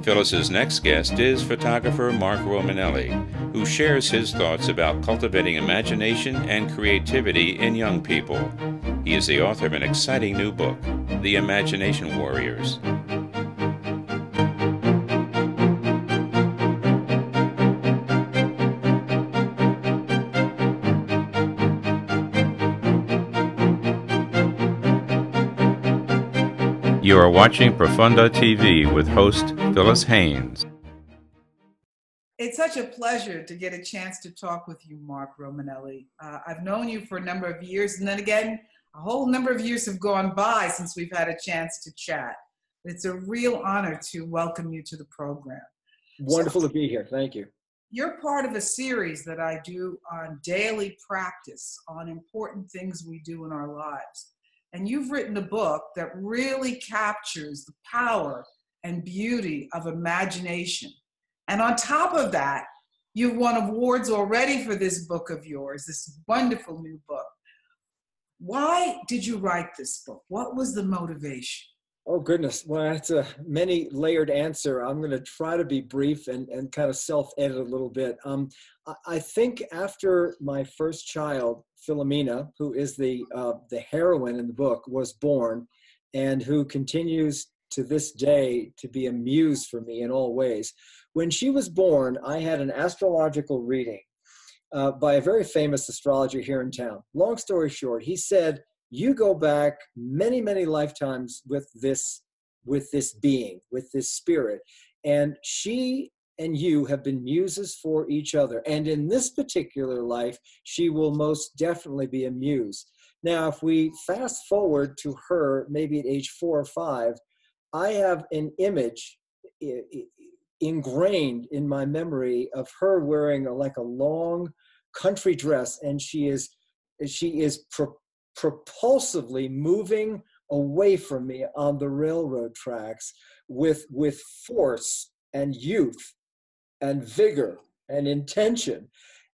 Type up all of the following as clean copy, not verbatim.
Phyllis's next guest is photographer Marc Romanelli, who shares his thoughts about cultivating imagination and creativity in young people. He is the author of an exciting new book, The Imagination Warriors. You are watching Profonde TV with host Phyllis Haynes. It's such a pleasure to get a chance to talk with you, Marc Romanelli. I've known you for a number of years, and then again, a whole number of years have gone by since we've had a chance to chat. It's a real honor to welcome you to the program. Wonderful to be here. Thank you. You're part of a series that I do on daily practice on important things we do in our lives. And you've written a book that really captures the power and beauty of imagination. And on top of that, you've won awards already for this book of yours, this wonderful new book. Why did you write this book? What was the motivation? Oh, goodness. Well, that's a many-layered answer. I'm going to try to be brief and kind of self-edit a little bit. I think after my first child, Philomena, who is the heroine in the book, was born, and who continues to this day to be a muse for me in all ways. When she was born, I had an astrological reading by a very famous astrologer here in town. Long story short, he said, you go back many, many lifetimes with this being, with this spirit, and she and you have been muses for each other. And in this particular life, she will most definitely be a muse. Now, if we fast forward to her, maybe at age 4 or 5, I have an image ingrained in my memory of her wearing like a long country dress, and she is propulsively moving away from me on the railroad tracks with force and youth and vigor and intention.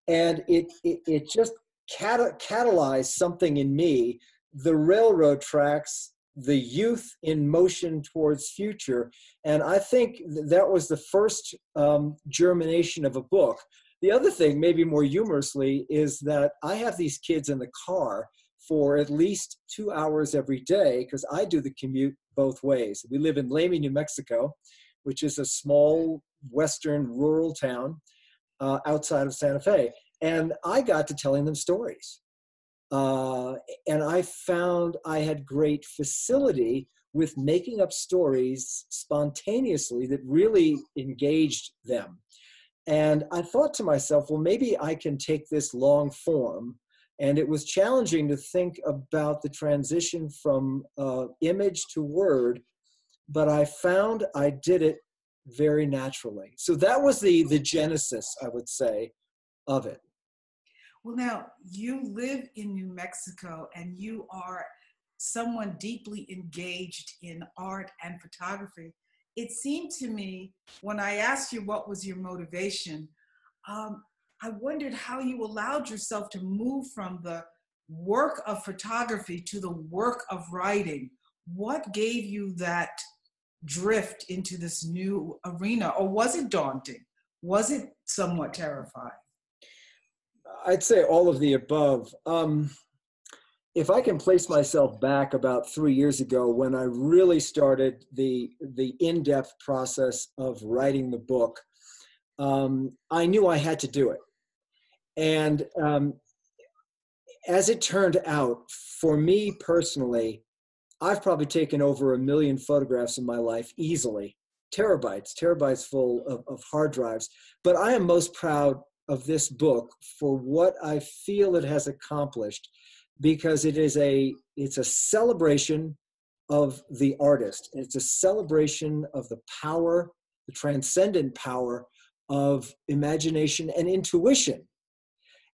And it just catalyzed something in me, the railroad tracks, the youth in motion towards future. And I think that was the first germination of a book. The other thing, maybe more humorously, is that I have these kids in the car for at least 2 hours every day, because I do the commute both ways. We live in Lamy, New Mexico, which is a small western rural town outside of Santa Fe. And I got to telling them stories. And I found I had great facility with making up stories spontaneously that really engaged them. And I thought to myself, well, maybe I can take this long form. And it was challenging to think about the transition from image to word, but I found I did it very naturally. So that was the genesis, I would say, of it. Well, now, you live in New Mexico, and you are someone deeply engaged in art and photography. It seemed to me, when I asked you what was your motivation, I wondered how you allowed yourself to move from the work of photography to the work of writing. What gave you that drift into this new arena? Or was it daunting? Was it somewhat terrifying? I'd say all of the above. If I can place myself back about 3 years ago, when I really started the in-depth process of writing the book, I knew I had to do it. And as it turned out, for me personally, I've probably taken over 1 million photographs in my life easily, terabytes full of hard drives. But I am most proud of this book for what I feel it has accomplished, because it's a celebration of the artist. It's a celebration of the power, the transcendent power of imagination and intuition.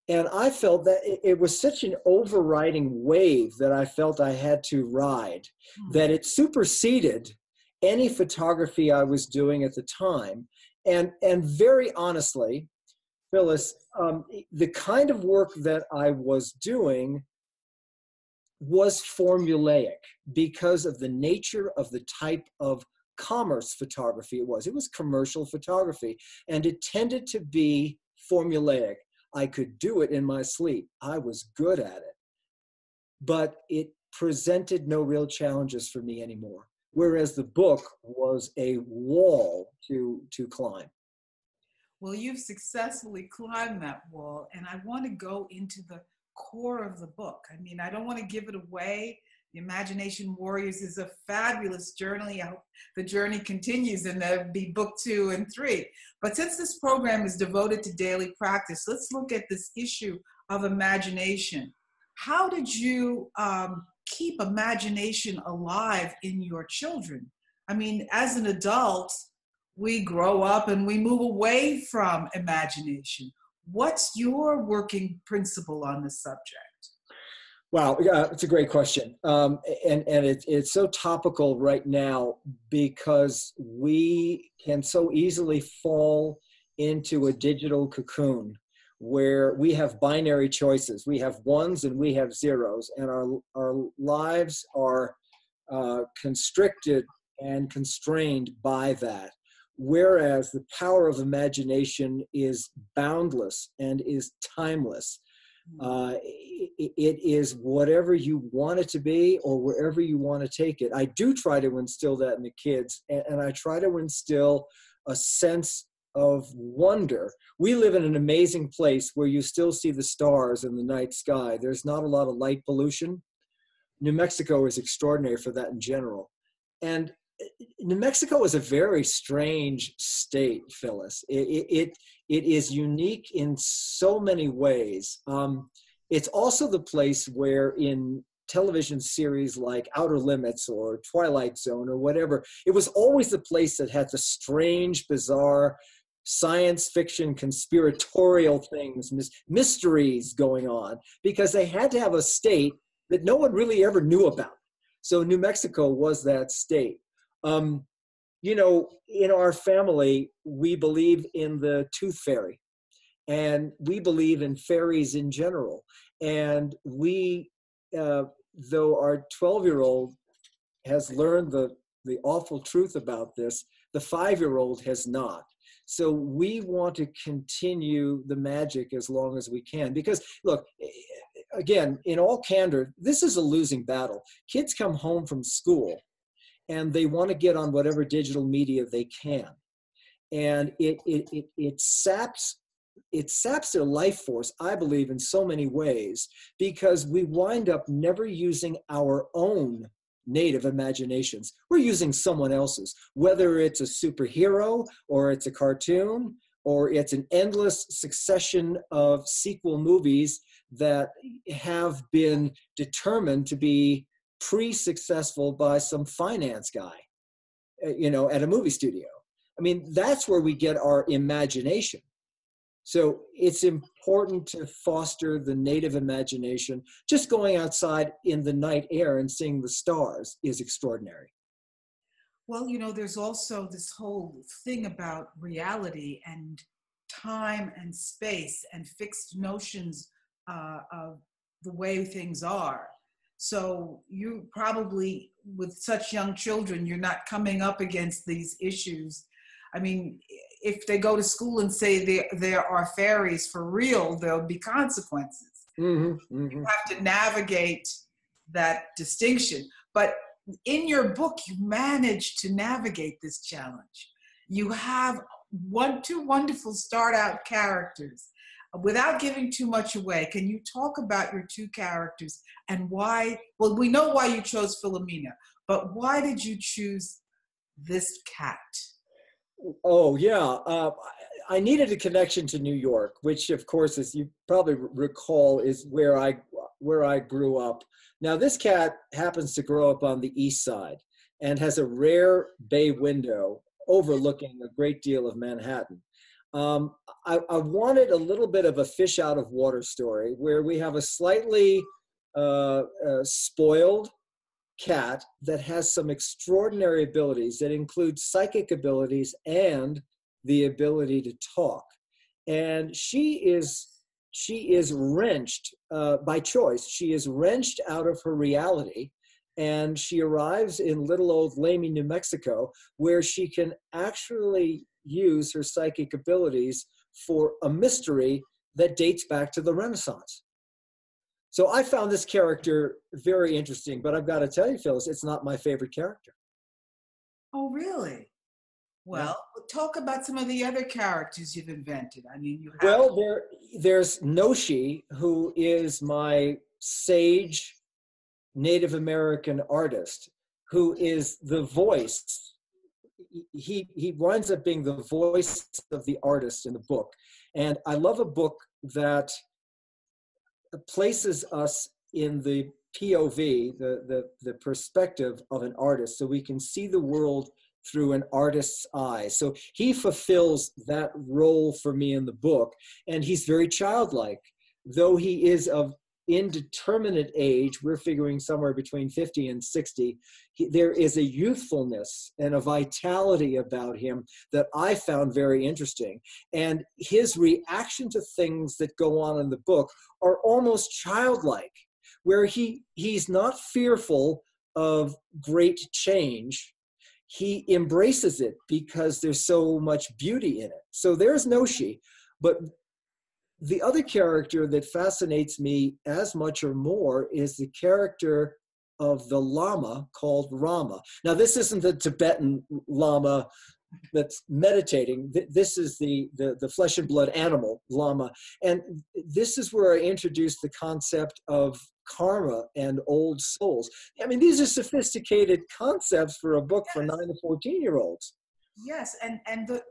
And I felt that it was such an overriding wave that I felt I had to ride, that it superseded any photography I was doing at the time. And very honestly, Phyllis, the kind of work that I was doing was formulaic because of the nature of the type of commerce photography it was. It was commercial photography, and it tended to be formulaic. I could do it in my sleep. I was good at it, but it presented no real challenges for me anymore. Whereas the book was a wall to climb. Well, you've successfully climbed that wall, and I want to go into the core of the book. I mean, I don't want to give it away. The Imagination Warriors is a fabulous journey. I hope the journey continues and there'll be book 2 and 3. But since this program is devoted to daily practice, let's look at this issue of imagination. How did you keep imagination alive in your children? I mean, as an adult, we grow up and we move away from imagination. What's your working principle on this subject? Wow, it's a great question. And it's so topical right now because we can so easily fall into a digital cocoon where we have binary choices. We have ones and we have zeros, and our lives are constricted and constrained by that. Whereas the power of imagination is boundless and is timeless. It is whatever you want it to be or wherever you want to take it. I do try to instill that in the kids, and I try to instill a sense of wonder. We live in an amazing place where you still see the stars in the night sky. There's not a lot of light pollution. New Mexico is extraordinary for that in general. And New Mexico is a very strange state, Phyllis. It is unique in so many ways. It's also the place where in television series like Outer Limits or Twilight Zone or whatever, it was always the place that had the strange, bizarre, science fiction, conspiratorial things, mysteries going on, because they had to have a state that no one really ever knew about. So New Mexico was that state. You know, in our family, we believe in the tooth fairy, and we believe in fairies in general. And we, though our 12-year-old has learned the awful truth about this, the 5-year-old has not. So we want to continue the magic as long as we can. Because, look, again, in all candor, this is a losing battle. Kids come home from school, and they want to get on whatever digital media they can. And it saps their life force, I believe, in so many ways, because we wind up never using our own native imaginations. We're using someone else's, whether it's a superhero or it's a cartoon or it's an endless succession of sequel movies that have been determined to be pre-successful by some finance guy, you know, at a movie studio. I mean, that's where we get our imagination. So it's important to foster the native imagination. Just going outside in the night air and seeing the stars is extraordinary. Well, you know, there's also this whole thing about reality and time and space and fixed notions of the way things are. So you probably, with such young children, you're not coming up against these issues. I mean, if they go to school and say there are fairies for real, there'll be consequences. Mm-hmm, mm-hmm. You have to navigate that distinction. But in your book, you managed to navigate this challenge. You have two wonderful start-out characters. Without giving too much away, can you talk about your two characters and why? Well, we know why you chose Philomena, but why did you choose this cat? Oh, yeah. I needed a connection to New York, which, of course, as you probably recall, is where I grew up. Now, this cat happens to grow up on the east side and has a rare bay window overlooking a great deal of Manhattan. I wanted a little bit of a fish out of water story where we have a slightly spoiled cat that has some extraordinary abilities that include psychic abilities and the ability to talk. And she is wrenched by choice. She is wrenched out of her reality and she arrives in little old Lamy, New Mexico, where she can actually use her psychic abilities for a mystery that dates back to the Renaissance. So I found this character very interesting, but I've got to tell you, Phyllis, it's not my favorite character. Oh, really? Well, talk about some of the other characters you've invented. I mean, you have. Well, there's Noshi, who is my sage Native American artist, who is the voice. He winds up being the voice of the artist in the book. And I love a book that places us in the POV, the perspective of an artist, so we can see the world through an artist's eyes. So he fulfills that role for me in the book, and he's very childlike. Though he is of indeterminate age, we're figuring somewhere between 50 and 60, there is a youthfulness and a vitality about him that I found very interesting. And his reaction to things that go on in the book are almost childlike, where he's not fearful of great change. He embraces it because there's so much beauty in it. So there's Noshi. But the other character that fascinates me as much or more is the character of the Lama called Rama. Now, this isn't the Tibetan Lama that's meditating. This is the flesh and blood animal Lama. And this is where I introduced the concept of karma and old souls. I mean, these are sophisticated concepts for a book for 9 to 14-year-olds. Yes,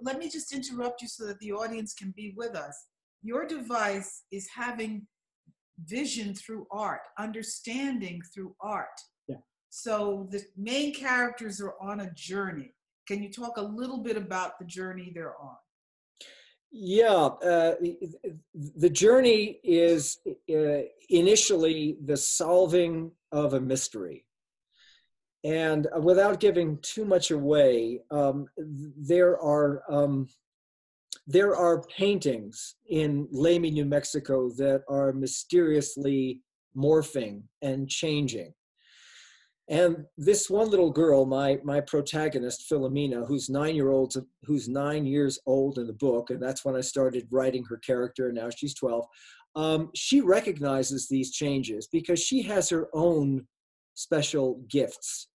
let me just interrupt you so that the audience can be with us. Your device is having vision through art, understanding through art. Yeah. So the main characters are on a journey. Can you talk a little bit about the journey they're on? Yeah, the journey is initially the solving of a mystery. And without giving too much away, there are paintings in Lamy, New Mexico that are mysteriously morphing and changing. And this one little girl, my protagonist, Philomena, who's 9 years old in the book, and that's when I started writing her character, and now she's 12, she recognizes these changes because she has her own special gifts.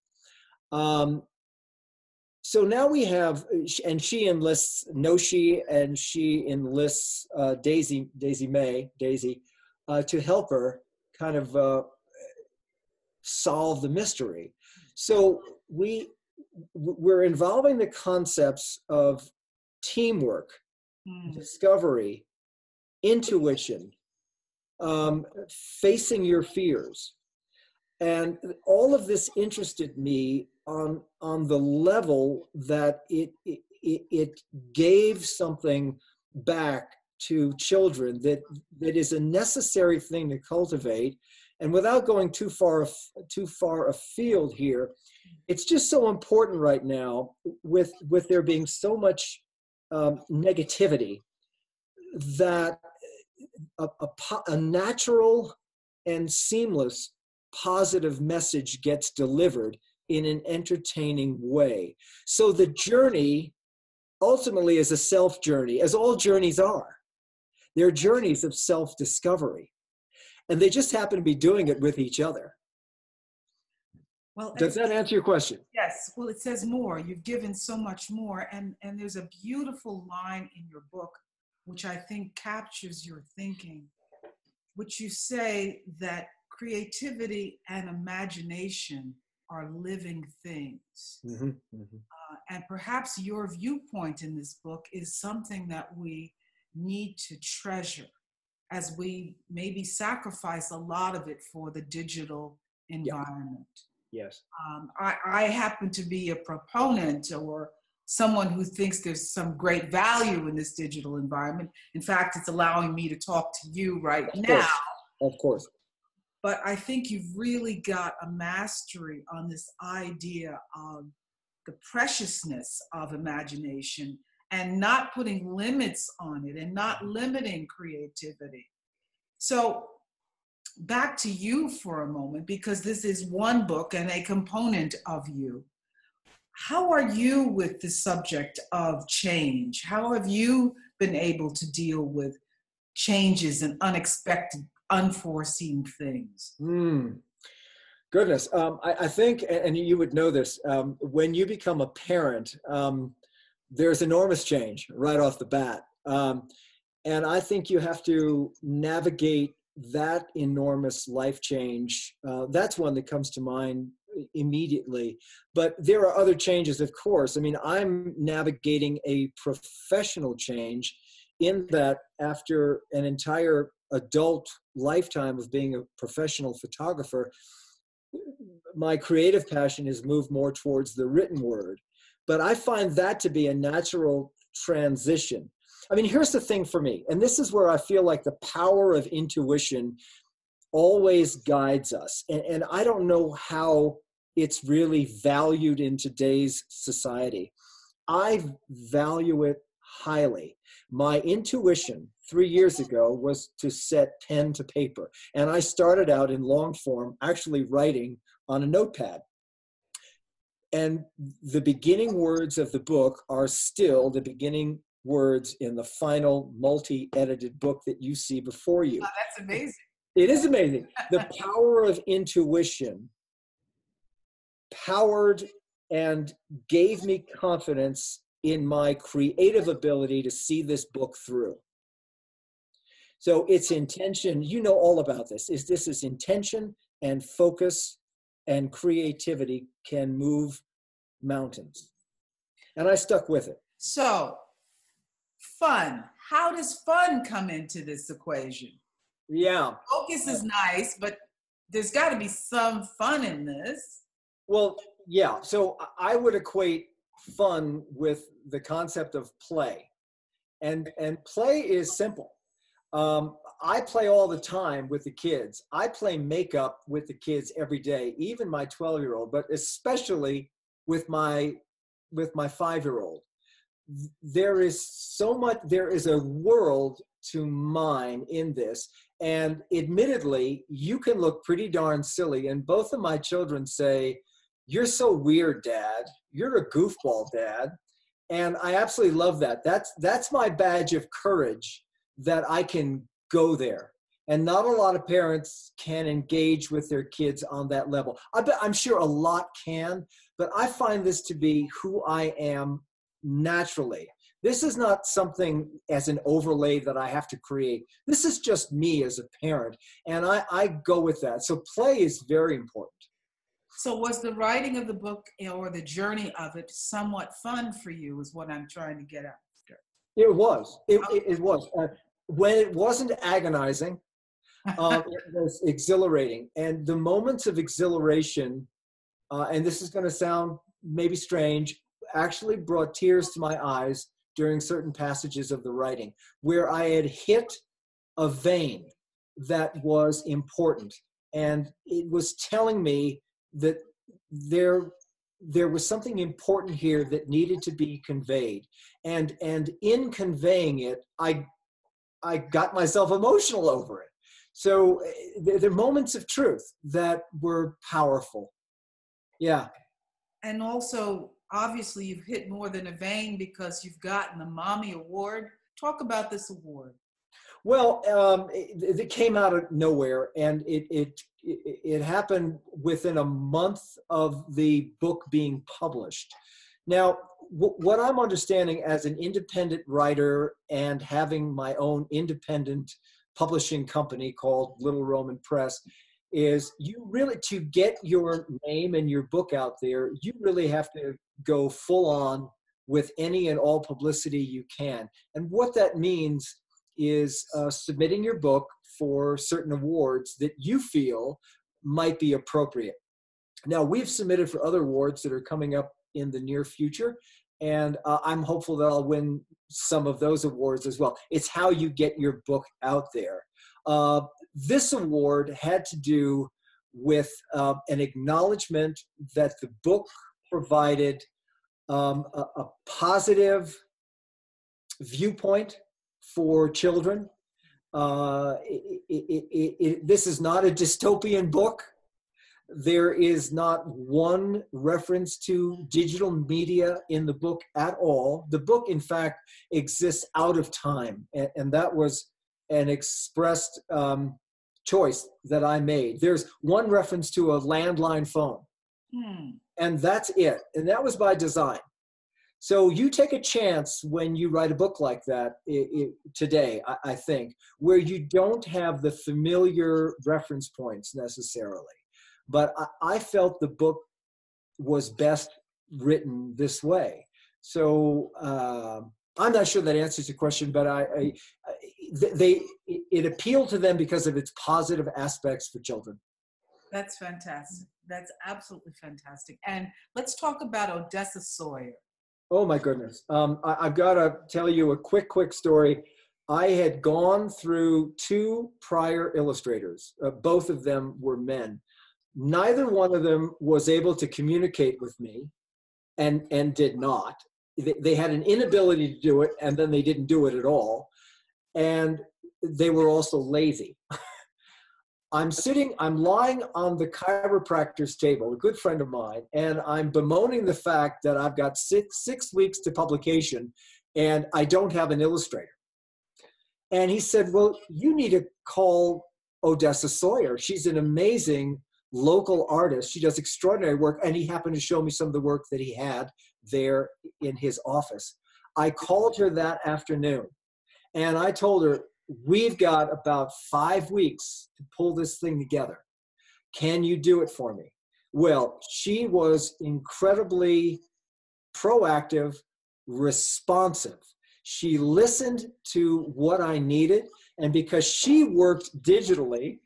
So now we have, and she enlists Noshi, and she enlists Daisy to help her kind of solve the mystery. So we're involving the concepts of teamwork, discovery, intuition, facing your fears. And all of this interested me on the level that it gave something back to children that is a necessary thing to cultivate. And without going too far afield here, it's just so important right now with there being so much negativity that a natural and seamless positive message gets delivered in an entertaining way. So the journey ultimately is a self journey, as all journeys are. They're journeys of self-discovery. And they just happen to be doing it with each other. Well, does that answer your question? Yes. Well, it says more. You've given so much more. And there's a beautiful line in your book, which I think captures your thinking, which you say that creativity and imagination are living things. Mm-hmm, mm-hmm. And perhaps your viewpoint in this book is something that we need to treasure, as we maybe sacrifice a lot of it for the digital environment. Yes. I happen to be a proponent or someone who thinks there's some great value in this digital environment. In fact, it's allowing me to talk to you right now. Of course. But I think you've really got a mastery on this idea of the preciousness of imagination and not putting limits on it and not limiting creativity. So back to you for a moment, because this is one book and a component of you. How are you with the subject of change? How have you been able to deal with changes and unexpected, unforeseen things? Goodness. I think, and you would know this, when you become a parent, there's enormous change right off the bat. And I think you have to navigate that enormous life change. That's one that comes to mind immediately. But there are other changes, of course. I mean, I'm navigating a professional change in that after an entire adult lifetime of being a professional photographer, my creative passion has moved more towards the written word. But I find that to be a natural transition. I mean, here's the thing for me, and this is where I feel like the power of intuition always guides us. And I don't know how it's really valued in today's society. I value it highly. My intuition 3 years ago was to set pen to paper. And I started out in long form, actually writing on a notepad. And the beginning words of the book are still the beginning words in the final multi-edited book that you see before you. Oh, that's amazing. It is amazing. The power of intuition powered and gave me confidence in my creative ability to see this book through. So it's intention. You know all about this. This is intention and focus and creativity can move mountains. And I stuck with it. So, fun. How does fun come into this equation? Yeah. Focus is nice, but there's got to be some fun in this. Well, yeah. So I would equate fun with the concept of play. And play is simple. I play all the time with the kids. I play makeup with the kids every day, even my 12-year-old, but especially with my 5-year-old. There is so much, there is a world to mine in this. And admittedly, you can look pretty darn silly. And both of my children say, "You're so weird, Dad. You're a goofball, Dad." And I absolutely love that. That's my badge of courage, that I can go there. And not a lot of parents can engage with their kids on that level. I'm sure a lot can, but I find this to be who I am naturally. This is not something as an overlay that I have to create. This is just me as a parent, and I go with that. So play is very important. So was the writing of the book or the journey of it somewhat fun for you, is what I'm trying to get after? It was. It was. When it wasn't agonizing, it was exhilarating. And the moments of exhilaration, and this is going to sound maybe strange, actually brought tears to my eyes during certain passages of the writing, where I had hit a vein that was important. And it was telling me that there was something important here that needed to be conveyed. And in conveying it, I got myself emotional over it. So there are moments of truth that were powerful. Yeah. And also, obviously, you've hit more than a vein because you've gotten the Mommy Award. Talk about this award. Well, it came out of nowhere, and it happened within a month of the book being published. Now, what I'm understanding as an independent writer and having my own independent publishing company called Little Roman Press is, you really, to get your name and your book out there, you really have to go full on with any and all publicity you can. And what that means is submitting your book for certain awards that you feel might be appropriate. Now, we've submitted for other awards that are coming up in the near future, and I'm hopeful that I'll win some of those awards as well. It's how you get your book out there. This award had to do with an acknowledgement that the book provided a positive viewpoint for children, This is not a dystopian book. There is not one reference to digital media in the book at all. The book, in fact, exists out of time, and that was an expressed choice that I made. There's one reference to a landline phone, and that's it. And that was by design. So you take a chance when you write a book like that today, I think, where you don't have the familiar reference points necessarily. But I felt the book was best written this way. So I'm not sure that answers your question, but it appealed to them because of its positive aspects for children. That's fantastic. That's absolutely fantastic. And let's talk about Odessa Sawyer. Oh my goodness. I've got to tell you a quick story. I had gone through 2 prior illustrators. Both of them were men. Neither one of them was able to communicate with me and did not. They had an inability to do it, and then they didn't do it at all. And they were also lazy. I'm lying on the chiropractor's table, a good friend of mine, and I'm bemoaning the fact that I've got six weeks to publication and I don't have an illustrator. And he said, well, you need to call Odessa Sawyer. She's an amazing local artist. She does extraordinary work. And he happened to show me some of the work that he had there in his office. I called her that afternoon and I told her, we've got about 5 weeks to pull this thing together. Can you do it for me? Well, she was incredibly proactive, responsive. She listened to what I needed. And because she worked digitally,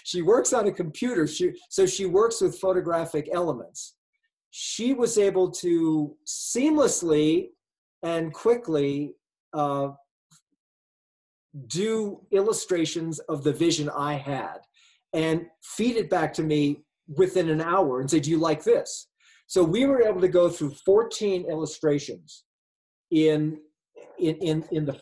she works on a computer, so she works with photographic elements. She was able to seamlessly and quickly do illustrations of the vision I had and feed it back to me within an hour and say, do you like this? So we were able to go through 14 illustrations in the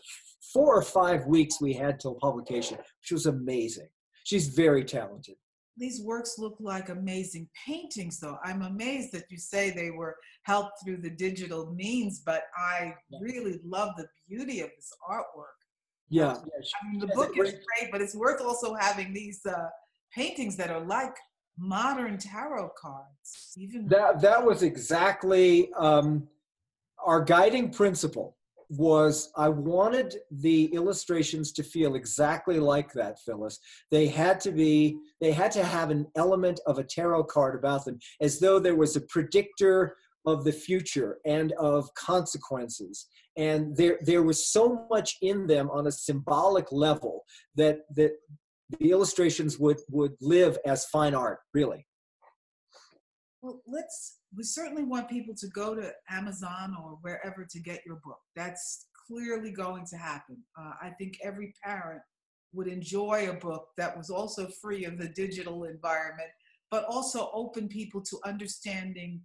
4 or 5 weeks we had till publication, which was amazing. She's very talented. These works look like amazing paintings, though. I'm amazed that you say they were helped through the digital means, but I really love the beauty of this artwork. Yeah. I mean, the book is great, but it's worth also having these paintings that are like modern tarot cards. Even that was exactly our guiding principle. Was I wanted the illustrations to feel exactly like that, Phyllis. They had to have an element of a tarot card about them, as though there was a predictor of the future and of consequences. And there was so much in them on a symbolic level that the illustrations would live as fine art, really. Well, we certainly want people to go to Amazon or wherever to get your book. That's clearly going to happen. I think every parent would enjoy a book that was also free of the digital environment, but also open people to understanding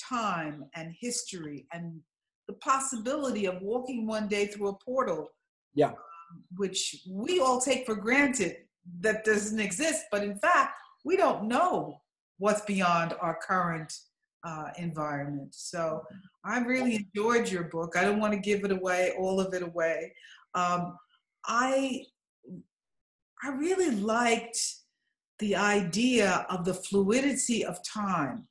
time and history and the possibility of walking one day through a portal, which we all take for granted that doesn't exist, but in fact, we don't know what's beyond our current environment. So I really enjoyed your book. I don't want to give it away, all of it away. I really liked the idea of the fluidity of time.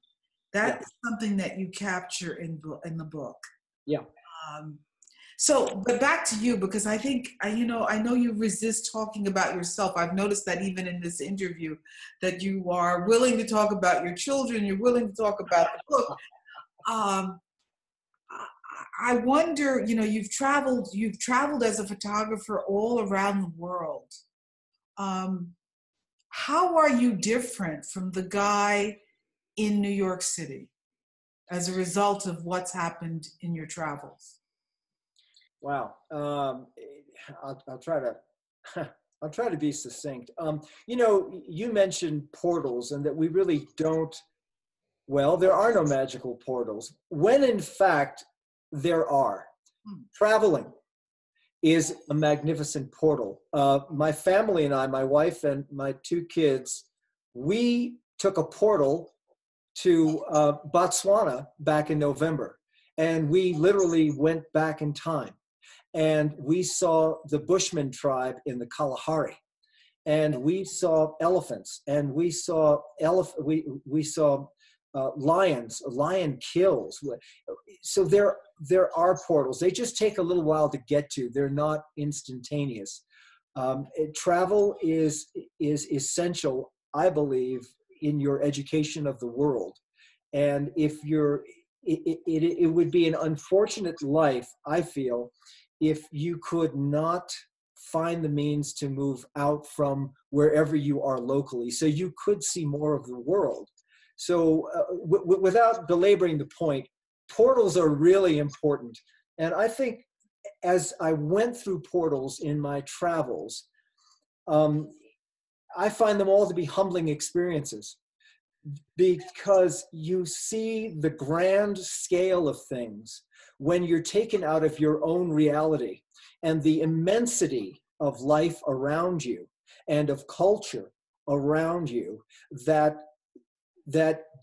That is something that you capture in the book. Yeah. But back to you, because I think, I know you resist talking about yourself. I've noticed that even in this interview, that you are willing to talk about your children, you're willing to talk about the book. I wonder, you've traveled as a photographer all around the world. How are you different from the guy in New York City as a result of what's happened in your travels? Wow. I'll try to be succinct. You mentioned portals and that we really don't, there are no magical portals, when in fact there are. Traveling is a magnificent portal. My family and I, my wife and my 2 kids, we took a portal to Botswana back in November. And we literally went back in time. And we saw the Bushman tribe in the Kalahari. And we saw elephants. And we saw lions, lion kills. So there are portals. They just take a little while to get to. They're not instantaneous. Travel is essential, I believe, in your education of the world. And if it would be an unfortunate life, I feel, if you could not find the means to move out from wherever you are locally, so you could see more of the world. So without belaboring the point, portals are really important. And I think as I went through portals in my travels, I find them all to be humbling experiences, because you see the grand scale of things when you're taken out of your own reality and the immensity of life around you and of culture around you that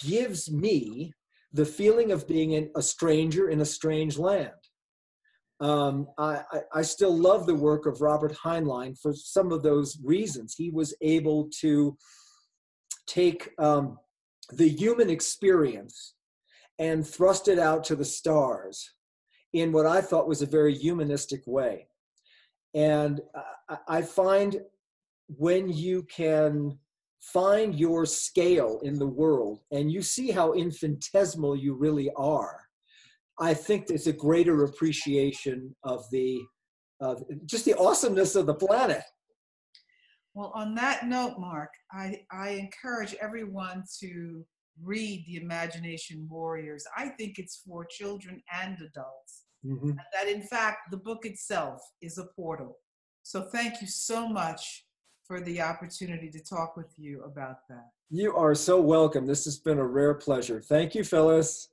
gives me the feeling of being a stranger in a strange land. I still love the work of Robert Heinlein for some of those reasons. He was able to take the human experience and thrust it out to the stars in what I thought was a very humanistic way. And I find when you can find your scale in the world and you see how infinitesimal you really are, I think there's a greater appreciation of just the awesomeness of the planet. Well, on that note, Mark, I encourage everyone to read The Imagination Warriors. I think it's for children and adults. Mm-hmm. And that, in fact, the book itself is a portal. So thank you so much for the opportunity to talk with you about that. You are so welcome. This has been a rare pleasure. Thank you, Phyllis.